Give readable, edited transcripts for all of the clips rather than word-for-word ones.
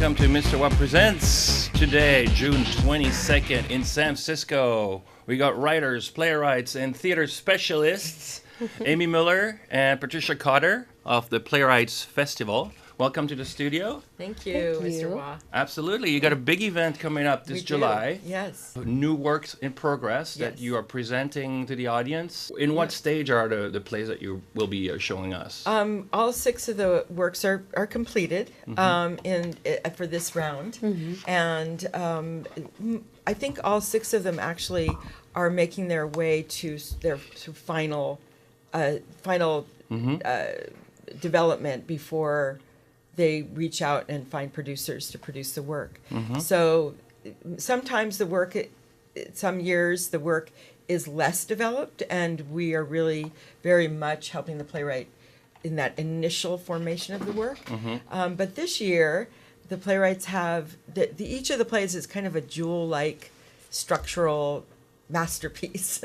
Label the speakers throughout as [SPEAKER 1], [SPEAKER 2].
[SPEAKER 1] welcome to Mr. What Presents. Today, June 22nd in San Francisco. We got writers, playwrights, and theater specialists, Amy Mueller and Patricia Cotter of the Playwrights Festival. Welcome to the studio.
[SPEAKER 2] Thank you,
[SPEAKER 3] Thank you.
[SPEAKER 2] Mr. Wah.
[SPEAKER 1] Absolutely. You got a big event coming up this July.
[SPEAKER 2] Yes.
[SPEAKER 1] New works in progress that
[SPEAKER 2] Yes.
[SPEAKER 1] you are presenting to the audience. In what stage are the plays that you will be showing us?
[SPEAKER 2] All 6 of the works are completed for this round. And I think all 6 of them actually are making their way to their final development before they reach out and find producers to produce the work. So sometimes the work, some years the work is less developed, and we are really very much helping the playwright in that initial formation of the work. But this year, the playwrights have, each of the plays is kind of a jewel-like structural masterpiece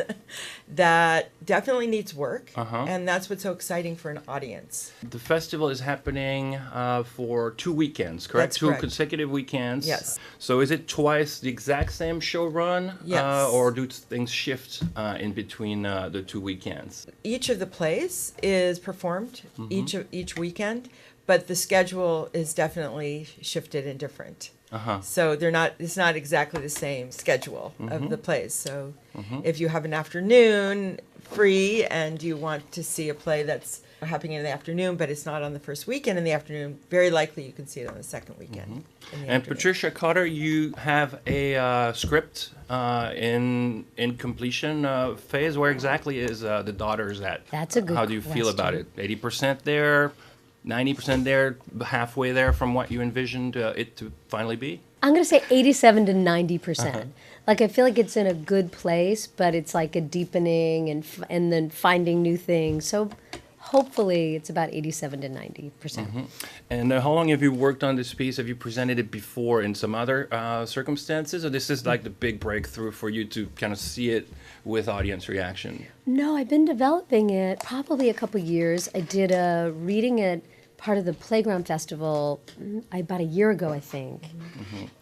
[SPEAKER 2] that definitely needs work, and that's what's so exciting for an audience.
[SPEAKER 1] The festival is happening for 2 weekends, correct?
[SPEAKER 2] That's
[SPEAKER 1] 2
[SPEAKER 2] correct.
[SPEAKER 1] consecutive weekends.
[SPEAKER 2] Yes.
[SPEAKER 1] So is it twice the exact same show run?
[SPEAKER 2] Yes.
[SPEAKER 1] Or do things shift in between the 2 weekends?
[SPEAKER 2] Each of the plays is performed each weekend, but the schedule is definitely shifted and different. So it's not exactly the same schedule of the plays. So if you have an afternoon free and you want to see a play that's happening in the afternoon, but it's not on the first weekend in the afternoon, very likely you can see it on the second weekend. In the
[SPEAKER 1] And
[SPEAKER 2] afternoon.
[SPEAKER 1] Patricia Cotter, you have a script in completion phase. Where exactly is the Daughters at?
[SPEAKER 3] That's a good
[SPEAKER 1] How do you feel about
[SPEAKER 3] question.
[SPEAKER 1] it? 80% there? 90% there, halfway there from what you envisioned it to finally be?
[SPEAKER 3] I'm going to say 87 to 90%. Like, I feel like it's in a good place, but it's like a deepening and then finding new things. So hopefully it's about 87 to 90%.
[SPEAKER 1] And how long have you worked on this piece? Have you presented it before in some other circumstances? Or this is like the big breakthrough for you to kind of see it with audience reaction?
[SPEAKER 3] No, I've been developing it probably a couple years. I did a reading at part of the Playground Festival about a year ago, I think.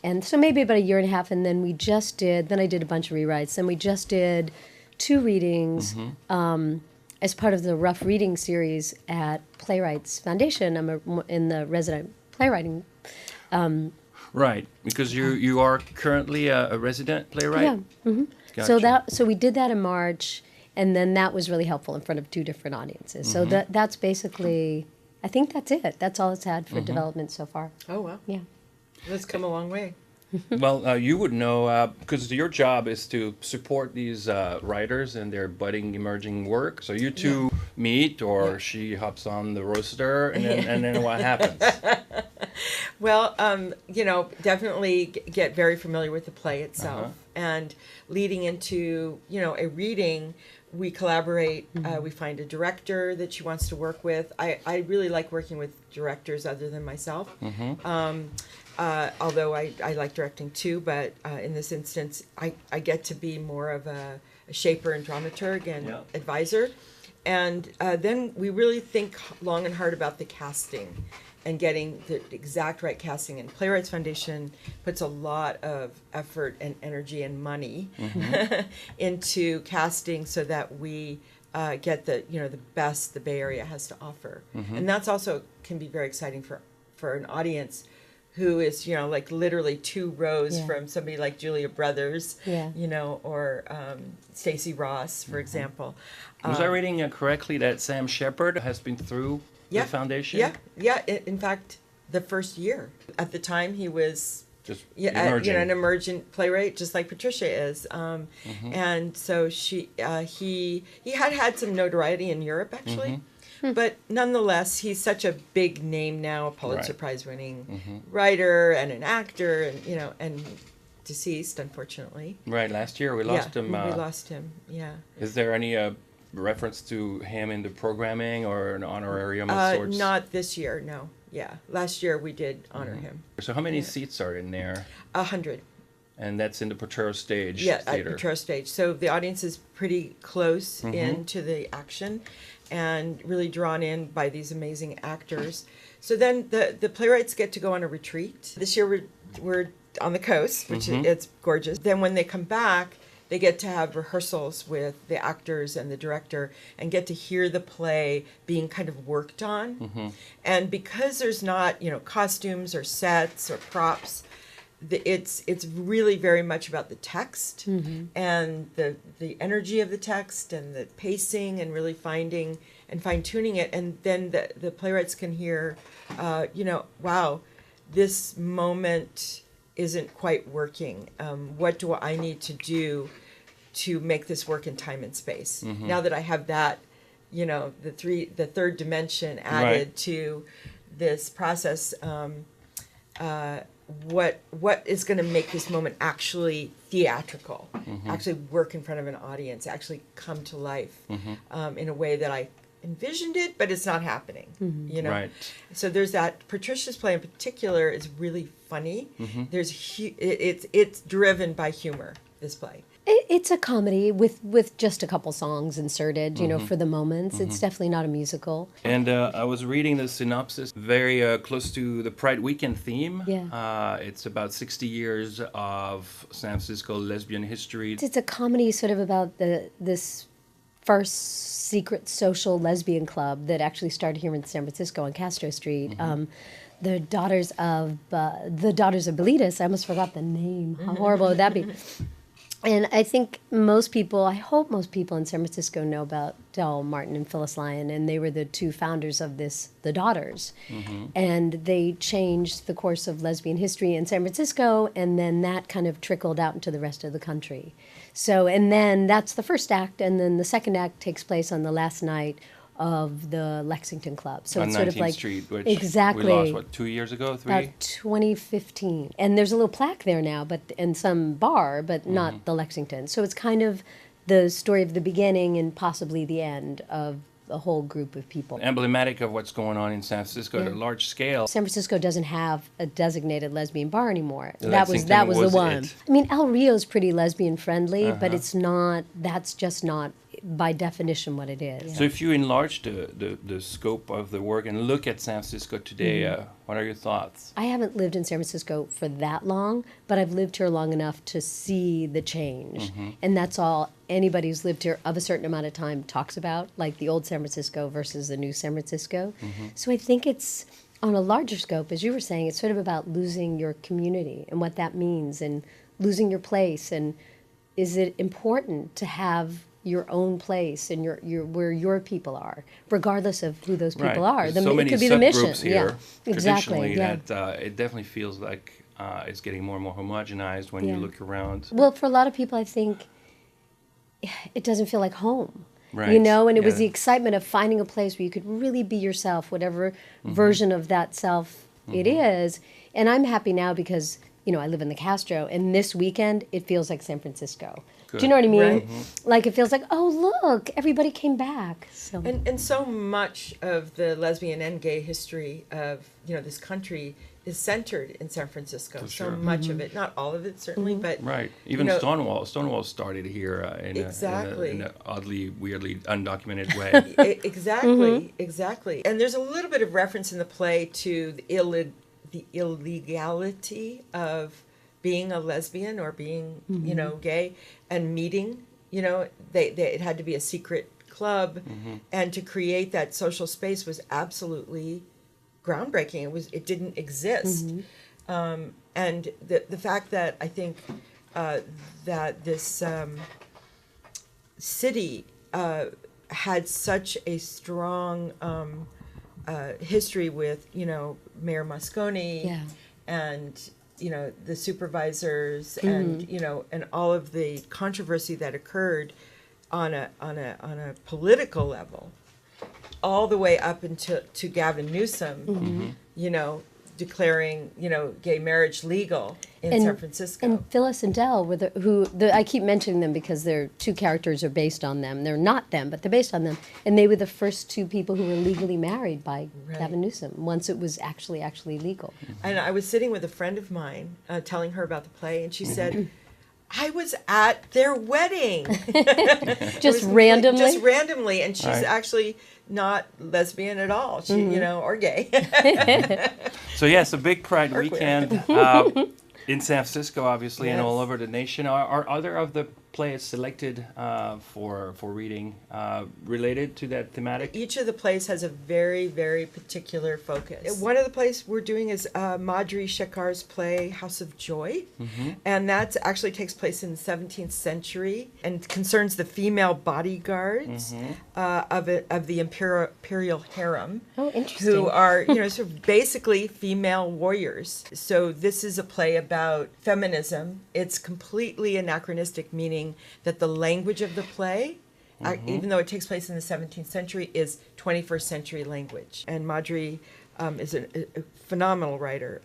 [SPEAKER 3] And so maybe about a year and a half, and then I did a bunch of rewrites, and we just did 2 readings as part of the Rough Reading series at Playwrights Foundation. I'm in the resident playwriting.
[SPEAKER 1] Right, because you are currently a resident playwright?
[SPEAKER 3] Yeah.
[SPEAKER 1] Gotcha.
[SPEAKER 3] So we did that in March, and then that was really helpful in front of 2 different audiences. So that's basically, I think that's it. That's all it's had for development so far.
[SPEAKER 2] Oh, wow.
[SPEAKER 3] Yeah.
[SPEAKER 2] It's come a long way.
[SPEAKER 1] Well, you would know, because your job is to support these writers in their budding, emerging work. So you two meet, or she hops on the roster, and then what happens?
[SPEAKER 2] Well, definitely get very familiar with the play itself. And leading into, a reading, we collaborate. We find a director that she wants to work with. I really like working with directors other than myself. Although I like directing too, but in this instance, I get to be more of a shaper and dramaturg and advisor. And then we really think long and hard about the casting and getting the exact right casting. And Playwrights Foundation puts a lot of effort and energy and money into casting so that we get the best the Bay Area has to offer. And that's also can be very exciting for an audience who is, like literally 2 rows from somebody like Julia Brothers, or Stacey Ross, for example.
[SPEAKER 1] Was I reading correctly that Sam Shepherd has been through the foundation?
[SPEAKER 2] Yeah. In fact, the first year. At the time, he was
[SPEAKER 1] Just
[SPEAKER 2] emerging. An emergent playwright, just like Patricia is. And so he had some notoriety in Europe, actually. But nonetheless, he's such a big name now, a Pulitzer Prize winning writer and an actor, and deceased, unfortunately.
[SPEAKER 1] Right, last year we lost him.
[SPEAKER 2] We lost him, yeah.
[SPEAKER 1] Is there any reference to him in the programming or an honorarium of sorts?
[SPEAKER 2] Not this year, no. Yeah, last year we did honor him.
[SPEAKER 1] So how many seats are in there?
[SPEAKER 2] 100.
[SPEAKER 1] And that's in the Potrero Stage
[SPEAKER 2] Yeah,
[SPEAKER 1] Theater.
[SPEAKER 2] at Potrero Stage. So the audience is pretty close into the action and really drawn in by these amazing actors. So then the playwrights get to go on a retreat. This year we're on the coast, which it's gorgeous. Then when they come back, they get to have rehearsals with the actors and the director and get to hear the play being kind of worked on. And because there's not, costumes or sets or props, it's really very much about the text and the energy of the text and the pacing and really finding and fine-tuning it. And then the playwrights can hear, wow, this moment isn't quite working. What do I need to do to make this work in time and space? Now that I have that, the third dimension added to this process, what is going to make this moment actually theatrical, actually work in front of an audience, actually come to life in a way that I envisioned it, but it's not happening.
[SPEAKER 1] Right.
[SPEAKER 2] So there's that. Patricia's play in particular is really funny. It's driven by humor. This play.
[SPEAKER 3] It's a comedy with just a couple songs inserted, for the moments. It's definitely not a musical.
[SPEAKER 1] And I was reading the synopsis, very close to the Pride Weekend theme.
[SPEAKER 3] Yeah.
[SPEAKER 1] It's about 60 years of San Francisco lesbian history.
[SPEAKER 3] It's a comedy sort of about this first secret social lesbian club that actually started here in San Francisco on Castro Street. The Daughters of Belitas. I almost forgot the name. How horrible would that be? And I think I hope most people in San Francisco know about Del Martin and Phyllis Lyon, and they were the two founders of the Daughters. And they changed the course of lesbian history in San Francisco, and then that kind of trickled out into the rest of the country. So, and then that's the first act, and then the second act takes place on the last night of the Lexington Club. So
[SPEAKER 1] on
[SPEAKER 3] it's sort
[SPEAKER 1] 19th
[SPEAKER 3] of like
[SPEAKER 1] Street, which
[SPEAKER 3] exactly
[SPEAKER 1] we lost, 2 years ago, 3?
[SPEAKER 3] 2015. And there's a little plaque there now, and some bar, but not the Lexington. So it's kind of the story of the beginning and possibly the end of a whole group of people.
[SPEAKER 1] Emblematic of what's going on in San Francisco at a large scale.
[SPEAKER 3] San Francisco doesn't have a designated lesbian bar anymore.
[SPEAKER 1] The
[SPEAKER 3] That was the
[SPEAKER 1] Lexington
[SPEAKER 3] one.
[SPEAKER 1] it.
[SPEAKER 3] I mean, El Rio's pretty lesbian friendly, but it's not. That's just not by definition what it is.
[SPEAKER 1] So if you enlarge the scope of the work and look at San Francisco today, what are your thoughts?
[SPEAKER 3] I haven't lived in San Francisco for that long, but I've lived here long enough to see the change. And that's all anybody who's lived here of a certain amount of time talks about, like the old San Francisco versus the new San Francisco. So I think it's, on a larger scope, as you were saying, it's sort of about losing your community and what that means and losing your place. And is it important to have your own place and your where your people are, regardless of who those people are.
[SPEAKER 1] There's so many
[SPEAKER 3] it could be the mission.
[SPEAKER 1] subgroups here,
[SPEAKER 3] Exactly.
[SPEAKER 1] that it definitely feels like it's getting more and more homogenized when you look around.
[SPEAKER 3] Well, for a lot of people, I think it doesn't feel like home.
[SPEAKER 1] Right.
[SPEAKER 3] And it was the excitement of finding a place where you could really be yourself, whatever version of that self it is. And I'm happy now because, I live in the Castro, and this weekend it feels like San Francisco.
[SPEAKER 1] Good.
[SPEAKER 3] Do you know what I mean?
[SPEAKER 2] Right.
[SPEAKER 3] Like it feels like, oh, look, everybody came back. So
[SPEAKER 2] And so much of the lesbian and gay history of this country is centered in San Francisco.
[SPEAKER 1] For
[SPEAKER 2] So
[SPEAKER 1] sure.
[SPEAKER 2] much of it, not all of it certainly, but
[SPEAKER 1] Right. Even Stonewall started here in
[SPEAKER 2] Exactly.
[SPEAKER 1] an oddly, weirdly undocumented way.
[SPEAKER 2] Exactly. And there's a little bit of reference in the play to the illegality of being a lesbian or being, gay and meeting, it had to be a secret club, and to create that social space was absolutely groundbreaking. It didn't exist. And the fact that I think that this city had such a strong history with, Mayor Moscone and the supervisors and and all of the controversy that occurred on a political level, all the way up to Gavin Newsom. declaring, gay marriage legal in San Francisco.
[SPEAKER 3] And Phyllis and Dell were I keep mentioning them because their two characters are based on them. They're not them, but they're based on them. And they were the first two people who were legally married by Gavin Newsom once it was actually legal.
[SPEAKER 2] And I was sitting with a friend of mine telling her about the play, and she said, I was at their wedding.
[SPEAKER 3] Just randomly?
[SPEAKER 2] Just randomly, and she's actually not lesbian at all, she, or gay.
[SPEAKER 1] So yes, a big Pride weekend in San Francisco, obviously, and all over the nation. Are other of the plays selected for reading related to that thematic?
[SPEAKER 2] Each of the plays has a very, very particular focus. One of the plays we're doing is Madhuri Shekhar's play House of Joy, and that actually takes place in the 17th century and concerns the female bodyguards of the imperial harem.
[SPEAKER 3] Oh, interesting.
[SPEAKER 2] Who are, sort of basically female warriors. So this is a play about feminism. It's completely anachronistic, meaning that the language of the play, even though it takes place in the 17th century, is 21st century language. And Madhuri is a phenomenal writer.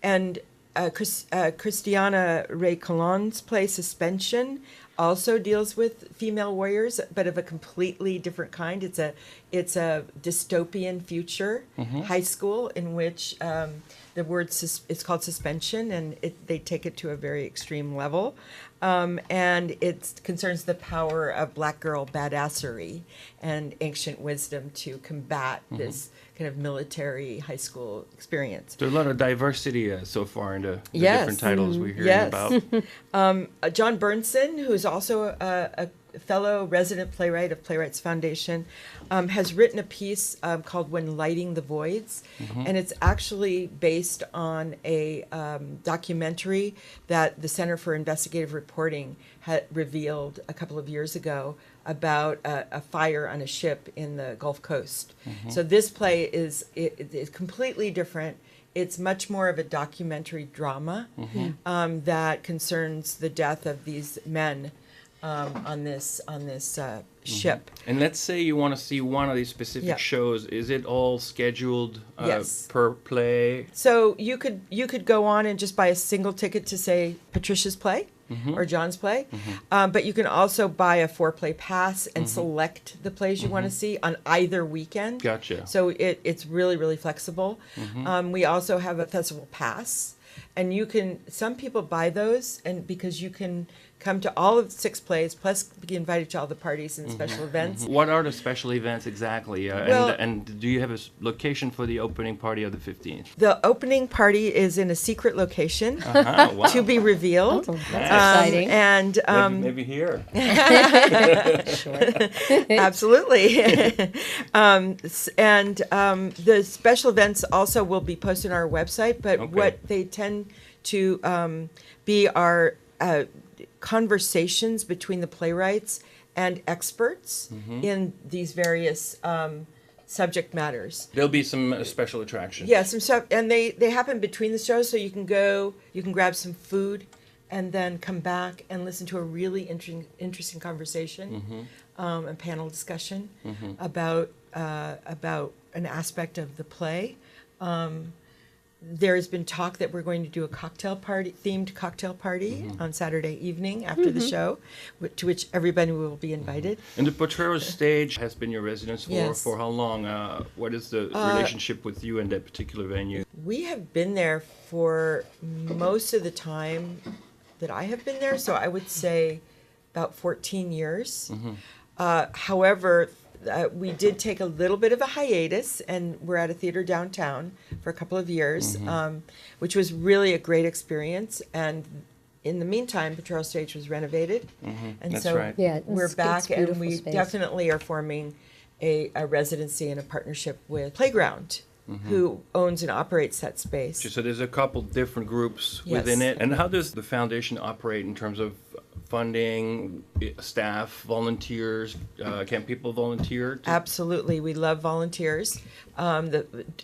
[SPEAKER 2] And KRISTIANA Ray Colon's play Suspension also deals with female warriors, but of a completely different kind. It's a dystopian future high school in which the word it's called suspension, and they take it to a very extreme level. And it concerns the power of black girl badassery and ancient wisdom to combat this kind of military high school experience.
[SPEAKER 1] There's a lot of diversity so far in the different titles we're hearing about.
[SPEAKER 2] John BERNSON, who is also a fellow resident playwright of Playwrights Foundation, has written a piece called When Lighting the Voids, and it's actually based on a documentary that the Center for Investigative Reporting had revealed a couple of years ago about a fire on a ship in the Gulf Coast. So this play is completely different. It's much more of a documentary drama that concerns the death of these men on this ship.
[SPEAKER 1] And let's say you want to see one of these specific shows. Is it all scheduled per play?
[SPEAKER 2] So you could go on and just buy a single ticket to, say, Patricia's play or John's play, but you can also buy a 4-play pass and select the plays you want to see on either weekend.
[SPEAKER 1] Gotcha.
[SPEAKER 2] So it's really, really flexible. We also have a festival pass, and some people buy those, and because you can come to all of the 6 plays, plus be invited to all the parties and special events.
[SPEAKER 1] What are the special events exactly? And do you have a location for the opening party of the 15th?
[SPEAKER 2] The opening party is in a secret location to be revealed.
[SPEAKER 3] Oh, that's exciting.
[SPEAKER 2] And
[SPEAKER 1] maybe here.
[SPEAKER 2] Absolutely. And the special events also will be posted on our website, but what they tend to be are conversations between the playwrights and experts in these various subject matters.
[SPEAKER 1] There'll be some special attractions.
[SPEAKER 2] Yeah, some stuff, and they happen between the shows, so you can grab some food and then come back and listen to a really interesting conversation and panel discussion about an aspect of the play. There has been talk that we're going to do a themed cocktail party on Saturday evening after the show, to which everybody will be invited.
[SPEAKER 1] And the Potrero stage has been your residence for how long? What is the relationship with you and that particular venue?
[SPEAKER 2] We have been there for most of the time that I have been there, so I would say about 14 years. However, we did take a little bit of a hiatus, and we're at a theater downtown for a couple of years, which was really a great experience. And in the meantime, Potrero Stage was renovated, and
[SPEAKER 1] That's
[SPEAKER 2] so
[SPEAKER 1] right.
[SPEAKER 2] we're back, and we
[SPEAKER 3] space.
[SPEAKER 2] definitely are forming a residency and a partnership with Playground, who owns and operates that space.
[SPEAKER 1] So there's a couple different groups within it. And how does the foundation operate in terms of funding, staff, volunteers? Can people volunteer?
[SPEAKER 2] Absolutely. We love volunteers,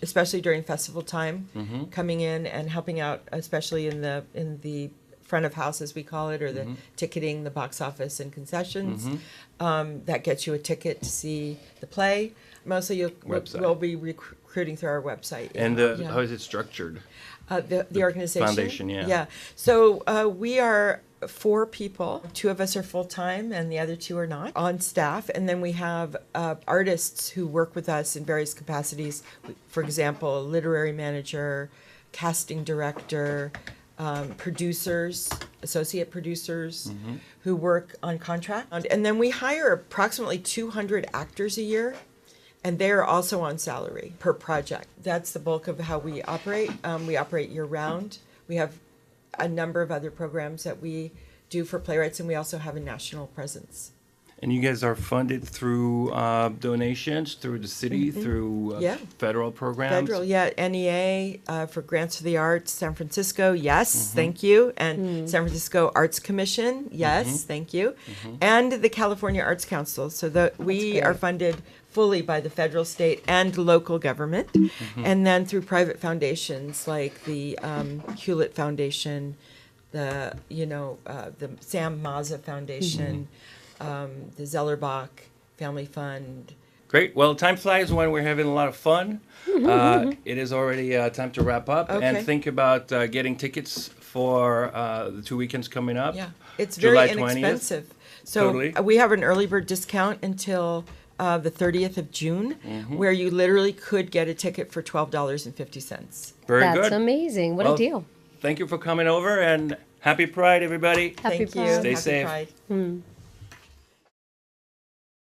[SPEAKER 2] especially during festival time, coming in and helping out, especially in the front of house, as we call it, or the ticketing, the box office, and concessions. That gets you a ticket to see the play. Mostly we'll be recruiting through our website.
[SPEAKER 1] And
[SPEAKER 2] yeah.
[SPEAKER 1] how is it structured?
[SPEAKER 2] The organization?
[SPEAKER 1] Foundation, yeah.
[SPEAKER 2] Yeah. So we are 4 people. 2 of us are full-time and the other 2 are not on staff. And then we have artists who work with us in various capacities. For example, literary manager, casting director, producers, associate producers who work on contract. And then we hire approximately 200 actors a year. And they're also on salary per project. That's the bulk of how we operate. We operate year-round. We have a number of other programs that we do for Playwrights, and we also have a national presence.
[SPEAKER 1] And you guys are funded through donations, through the city, through federal programs?
[SPEAKER 2] Federal, yeah. NEA for Grants for the Arts. San Francisco, yes, thank you. And San Francisco Arts Commission, yes, thank you. And the California Arts Council. So we are funded fully by the federal, state, and local government. And then through private foundations like the Hewlett Foundation, the Sam Maza Foundation, the Zellerbach Family Fund.
[SPEAKER 1] Great. Well, time flies when we're having a lot of fun. It is already time to wrap up.
[SPEAKER 2] Okay.
[SPEAKER 1] And think about getting tickets for the 2 weekends coming up.
[SPEAKER 2] Yeah, it's
[SPEAKER 1] July
[SPEAKER 2] very
[SPEAKER 1] 20th.
[SPEAKER 2] inexpensive. So
[SPEAKER 1] Totally.
[SPEAKER 2] we have an early bird discount until the 30th of June, where you literally could get a ticket for $12.50.
[SPEAKER 1] Very good.
[SPEAKER 3] That's amazing. What a deal.
[SPEAKER 1] Thank you for coming over, and happy Pride, everybody.
[SPEAKER 3] Happy
[SPEAKER 2] Thank you.
[SPEAKER 3] Pride.
[SPEAKER 1] Stay
[SPEAKER 2] Happy
[SPEAKER 1] safe.
[SPEAKER 2] Pride.